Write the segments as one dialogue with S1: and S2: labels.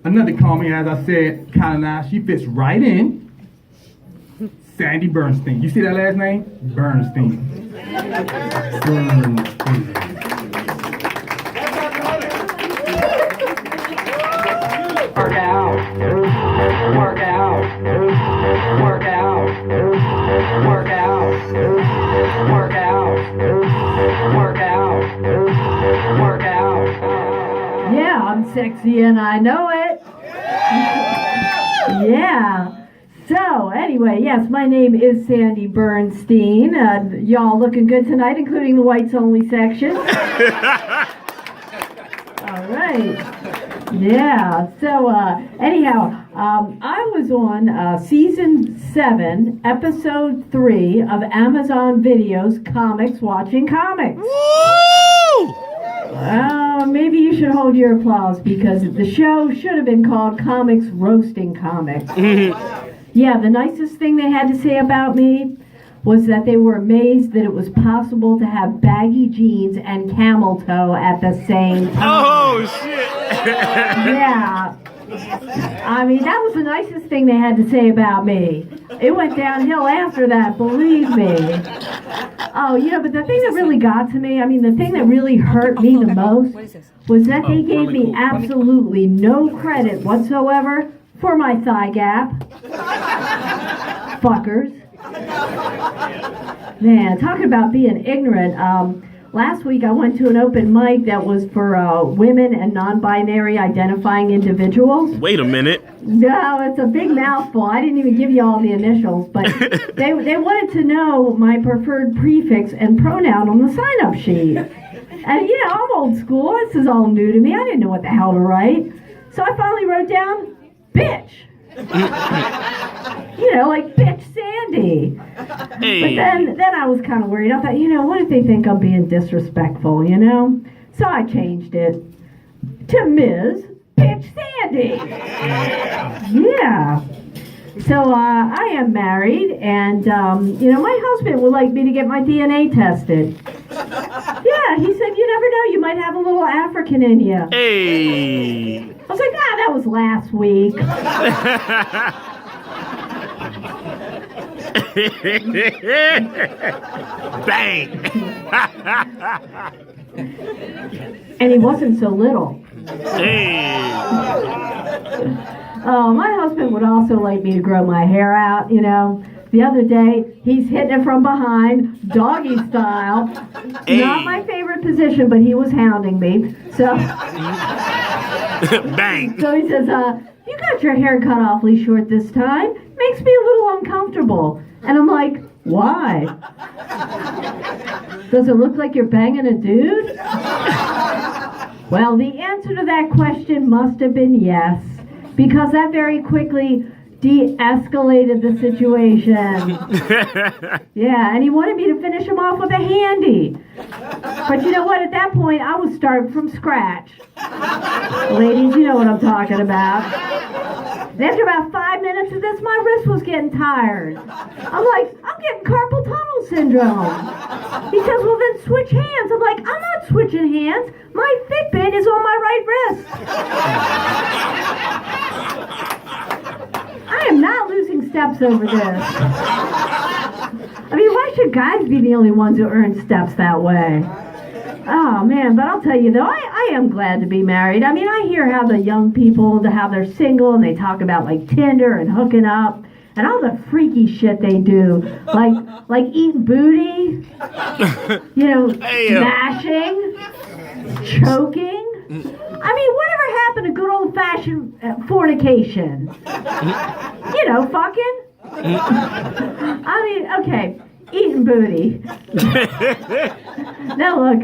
S1: Another comment, as I said, kind of nice. She fits right in. Sandy Bernstein. You see that last name? Bernstein. Bernstein.
S2: Work out. Work out. Work out. Work out. Work out. Work out. Work out.
S3: Yeah, I'm sexy and I know it. Yeah. So, anyway, yes, my name is Sandy Bernstein. Y'all looking good tonight, including the whites only section. All right. Yeah. So, anyhow, I was on season 7, episode 3 of Amazon Videos Comics Watching Comics.
S4: Woo!
S3: Maybe you should hold your applause because the show should have been called Comics Roasting Comics. Yeah, the nicest thing they had to say about me was that they were amazed that it was possible to have baggy jeans and camel toe at the same time.
S4: Oh, shit.
S3: Yeah. I mean, that was the nicest thing they had to say about me. It went downhill after that, believe me. Oh, but the thing that really got to me, the thing that really hurt me the most was that they gave me absolutely no credit whatsoever for my thigh gap. Fuckers. Man, talking about being ignorant, last week I went to an open mic that was for women and non-binary identifying individuals.
S4: Wait a minute.
S3: No, it's a big mouthful. I didn't even give you all the initials, but they wanted to know my preferred prefix and pronoun on the sign-up sheet. And, I'm old school. This is all new to me. I didn't know what the hell to write. So I finally wrote down, bitch. Like bitch Sandy.
S4: Hey.
S3: But then I was kind of worried. I thought, what if they think I'm being disrespectful, So I changed it to Ms. Bitch Sandy. Yeah. So I am married, and my husband would like me to get my DNA tested. Yeah, he said, you never know, you might have a little African in you.
S4: Hey.
S3: I was like, that was last week.
S4: Bang.
S3: And he wasn't so little.
S4: Hey.
S3: My husband would also like me to grow my hair out, The other day, he's hitting it from behind, doggy style.
S4: Hey.
S3: Not my favorite position, but he was hounding me. So,
S4: Bang.
S3: So he says, you got your hair cut awfully short this time. Makes me a little uncomfortable. And I'm like, why? Does it look like you're banging a dude? Well, the answer to that question must have been yes, because that very quickly de-escalated the situation. Yeah, and he wanted me to finish him off with a handy. But you know what? At that point, I was starting from scratch. Ladies, you know what I'm talking about. And after about 5 minutes of this, my wrist was getting tired. I'm like, I'm getting carpal tunnel syndrome. He says, well, then switch hands. I'm like, I'm not switching hands. My Fitbit is on my right wrist. I am not losing steps over this. Why should guys be the only ones who earn steps that way? Oh, man, but I'll tell you, though, I am glad to be married. I hear how the young people, how they're single, and they talk about, Tinder and hooking up, and all the freaky shit they do, like eating booty, smashing, choking. Whatever happened to good old-fashioned fornication? Fucking? Okay, eating booty. Now look,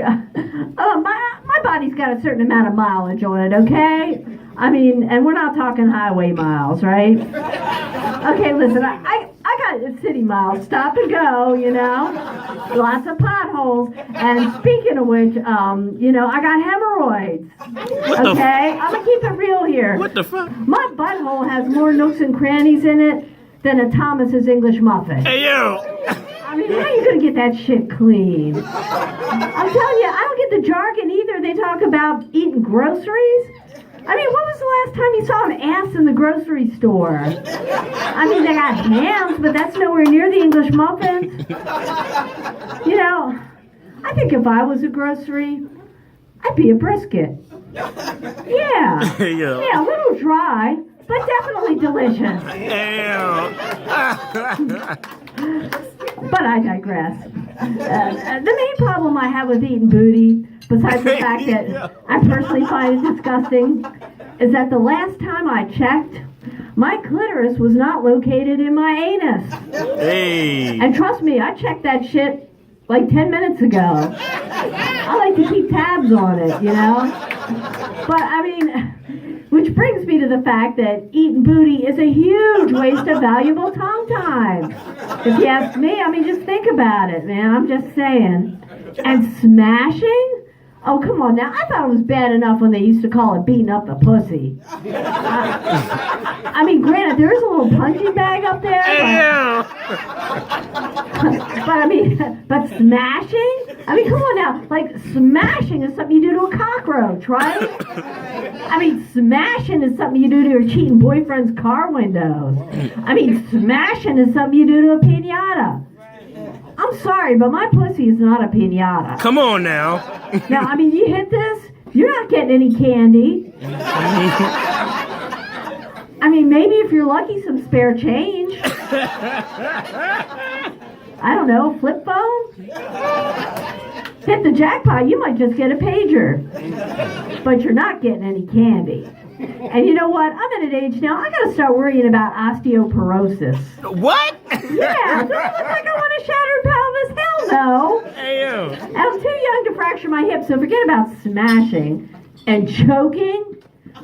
S3: my body's got a certain amount of mileage on it, okay? And we're not talking highway miles, right? Okay, listen, I got city miles, stop and go, lots of potholes. And speaking of which, I got hemorrhoids. Okay, I'm gonna keep it real here.
S4: What the fuck?
S3: My butthole has more nooks and crannies in it than a Thomas's English muffin.
S4: Hey, yo.
S3: How are you gonna get that shit clean? I'm telling you, I don't get the jargon either. They talk about eating groceries. I mean, what was the last time you saw an ass in the grocery store? I mean, they got hams, but that's nowhere near the English muffins. You know, I think if I was a grocery, I'd be a brisket. Yeah, a little dry, but definitely delicious. But I digress. The main problem I have with eating booty, besides the fact that I personally find it disgusting, is that the last time I checked, my clitoris was not located in my anus.
S4: Hey.
S3: And trust me, I checked that shit like 10 minutes ago. I like to keep tabs on it, you know? But, I mean, which brings me to the fact that eating booty is a huge waste of valuable tongue time. If you ask me, I mean, just think about it, man. I'm just saying. And smashing? Oh, come on now. I thought it was bad enough when they used to call it beating up the pussy. I mean, granted, there is a little punching bag up there. But smashing? I mean, come on now. Like, smashing is something you do to a cockroach, right? I mean, smashing is something you do to your cheating boyfriend's car windows. I mean, smashing is something you do to a piñata. I'm sorry, but my pussy is not a piñata.
S4: Come on now.
S3: Now, I mean, you hit this, you're not getting any candy. I mean, maybe if you're lucky, some spare change. I don't know, flip phone? Hit the jackpot, you might just get a pager. But you're not getting any candy. And you know what? I'm at an age now, I gotta start worrying about osteoporosis.
S4: What?
S3: Yeah, do I look like I want a shattered pelvis? Hell no. And I'm too young to fracture my hip, so forget about smashing and choking.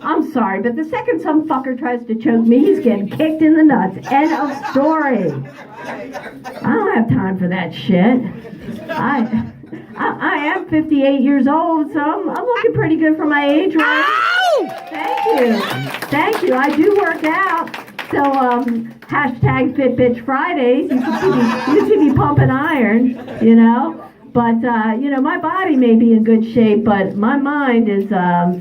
S3: I'm sorry, but the second some fucker tries to choke me, he's getting kicked in the nuts. End of story. I don't have time for that shit. I am 58 years old, so I'm looking pretty good for my age, right? Thank you. I do work out. So, hashtag Fitbit Fridays. You can see me pumping iron, you know. But, you know, my body may be in good shape, but my mind is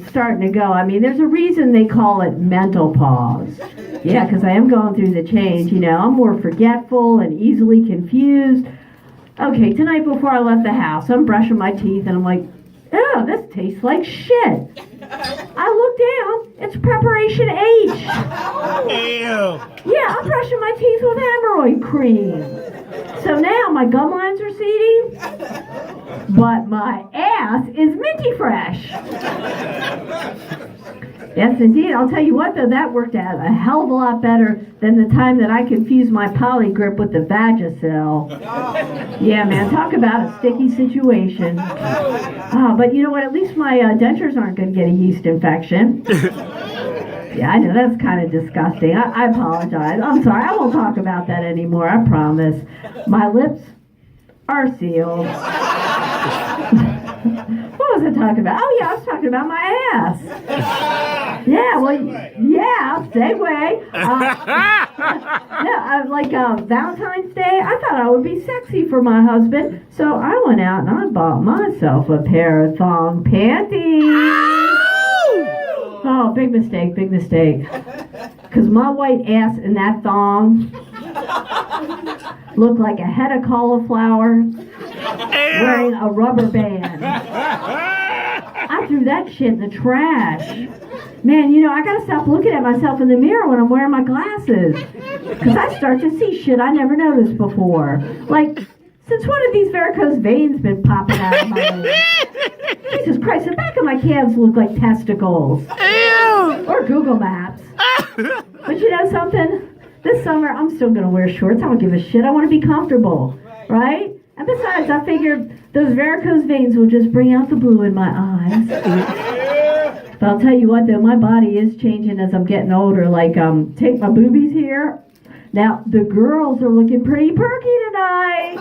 S3: starting to go. I mean, there's a reason they call it mental pause. Yeah, because I am going through the change, you know. I'm more forgetful and easily confused. Okay, tonight before I left the house, I'm brushing my teeth, and I'm like, oh, this tastes like shit. I look down, it's preparation H. Yeah, I'm brushing my teeth with hemorrhoid cream. So now my gum lines are seeding, but my ass is minty fresh. Yes, indeed. I'll tell you what, though, that worked out a hell of a lot better than the time that I confused my poligrip with the Vagisil. Yeah, man, talk about a sticky situation. But you know what? At least my dentures aren't going to get a yeast infection. Yeah, I know, that's kind of disgusting. I apologize. I'm sorry. I won't talk about that anymore, I promise. My lips are sealed. What was I talking about? Oh, yeah, I was talking about my ass. Yeah, well, yeah, segue. Like Valentine's Day, I thought I would be sexy for my husband, so I went out and I bought myself a pair of thong panties. Oh, big mistake. Because my white ass in that thong looked like a head of cauliflower wearing a rubber band. I threw that shit in the trash. Man, you know, I gotta stop looking at myself in the mirror when I'm wearing my glasses. Because I start to see shit I never noticed before. Like, since when have these varicose veins been popping out of my leg? Jesus Christ, the back of my calves look like testicles. Or Google Maps. But you know something? This summer, I'm still going to wear shorts. I don't give a shit. I want to be comfortable, right? And besides, I figured those varicose veins will just bring out the blue in my eyes. But I'll tell you what, though, my body is changing as I'm getting older. Like, take my boobies here. Now, the girls are looking pretty perky tonight.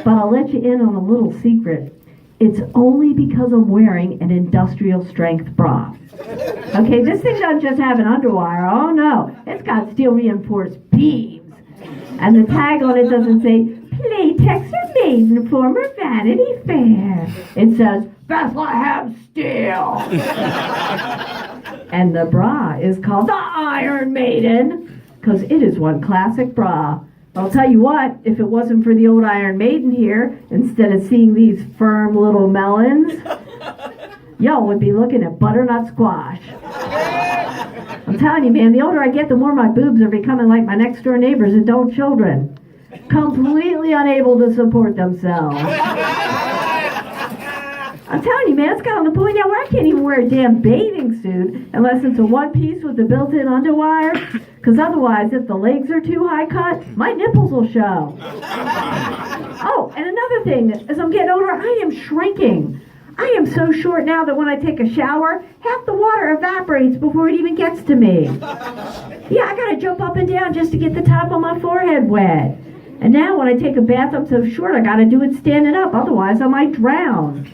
S3: But I'll let you in on a little secret. It's only because I'm wearing an industrial strength bra. Okay, this thing doesn't just have an underwire. Oh no, it's got steel reinforced beams. And the tag on it doesn't say, Playtex or Maidenform or Vanity Fair. It says, Bethlehem Steel. And the bra is called the Iron Maiden, because it is one classic bra. I'll tell you what, if it wasn't for the old Iron Maiden here, instead of seeing these firm little melons, y'all would be looking at butternut squash. I'm telling you, man, the older I get, the more my boobs are becoming like my next door neighbor's adult children. Completely unable to support themselves. I'm telling you, man, it's got on the point now where I can't even wear a damn bathing suit unless it's a one piece with the built-in underwire, because otherwise, if the legs are too high cut, my nipples will show. Oh, and another thing, as I'm getting older, I am shrinking. I am so short now that when I take a shower, half the water evaporates before it even gets to me. Yeah, I gotta jump up and down just to get the top of my forehead wet. And now when I take a bath, I'm so short I gotta do it standing up, otherwise I might drown.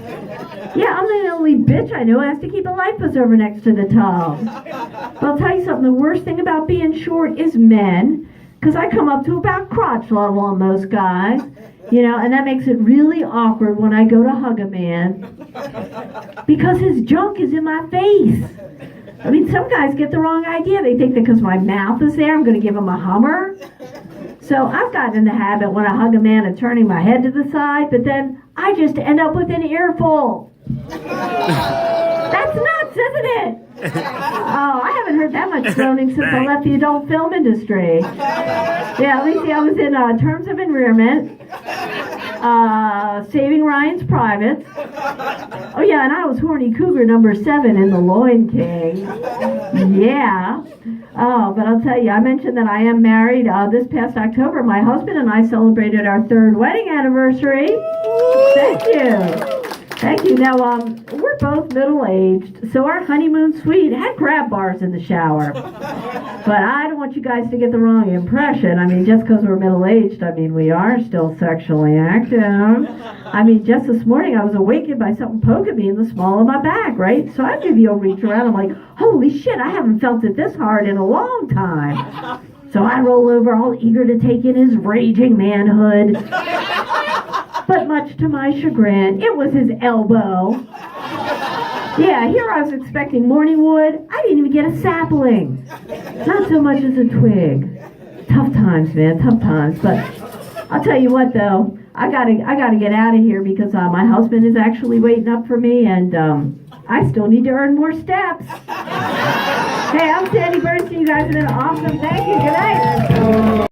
S3: Yeah, I'm the only bitch I know who has to keep a life preserver next to the tub. But I'll tell you something, the worst thing about being short is men, because I come up to about crotch level on most guys, you know, and that makes it really awkward when I go to hug a man, because his junk is in my face. I mean, some guys get the wrong idea. They think that because my mouth is there, I'm going to give him a Hummer. So I've gotten in the habit when I hug a man of turning my head to the side, but then I just end up with an earful. That's nuts, isn't it? Oh, I haven't heard that much groaning since I left the adult film industry. Yeah, at least I was in Terms of Endearment, Saving Ryan's Privates. Oh yeah, and I was horny cougar number 7 in The Loin King. Yeah. Oh, but I'll tell you, I mentioned that I am married. This past October, my husband and I celebrated our 3rd wedding anniversary. Thank you. Thank you. Now, we're both middle-aged, so our honeymoon suite had grab bars in the shower. But I don't want you guys to get the wrong impression. I mean, just because we're middle-aged, I mean, we are still sexually active. I mean, just this morning, I was awakened by something poking me in the small of my back, right? So I do the old reach around. I'm like, holy shit, I haven't felt it this hard in a long time. So I roll over, all eager to take in his raging manhood. But much to my chagrin, it was his elbow. Yeah, here I was expecting morning wood. I didn't even get a sapling. Not so much as a twig. Tough times, man, tough times. But I'll tell you what, though, I gotta get out of here because my husband is actually waiting up for me, and I still need to earn more steps. Hey, I'm Sandy Bernstein. You guys have been awesome. Thank you. Good night.